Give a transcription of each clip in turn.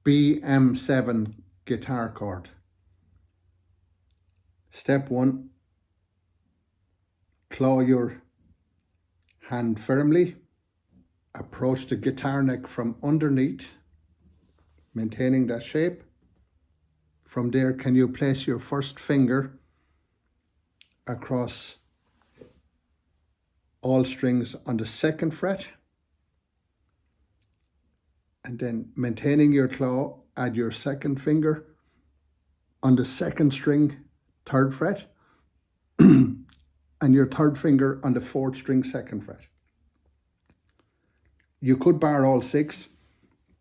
Bm7 guitar chord. Step 1, claw your hand firmly, approach the guitar neck from underneath, maintaining that shape. From there, can you place your first finger across all strings on the 2nd fret, and then maintaining your claw, add your 2nd finger on the 2nd string, 3rd fret, and your 3rd finger on the 4th string, 2nd fret. You could bar all 6,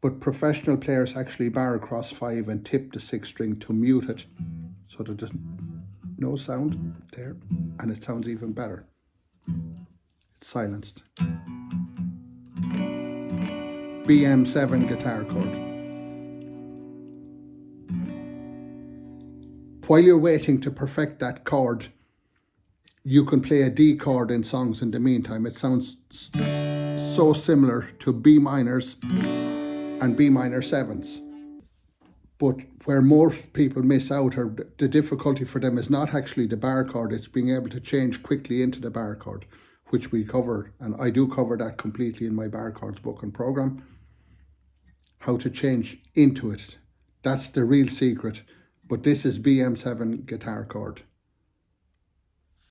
but professional players actually bar across 5 and tip the 6th string to mute it, so that there's no sound there, and it sounds even better. It's silenced. Bm7 guitar chord. While you're waiting to perfect that chord, you can play a D chord in songs in the meantime. It sounds so similar to B minors and B minor 7s. But where most people miss out, or the difficulty for them, is not actually the bar chord, it's being able to change quickly into the bar chord, which we cover, and I do cover that completely in my bar chords book and program. How to change into it. That's the real secret. But this is Bm7 guitar chord.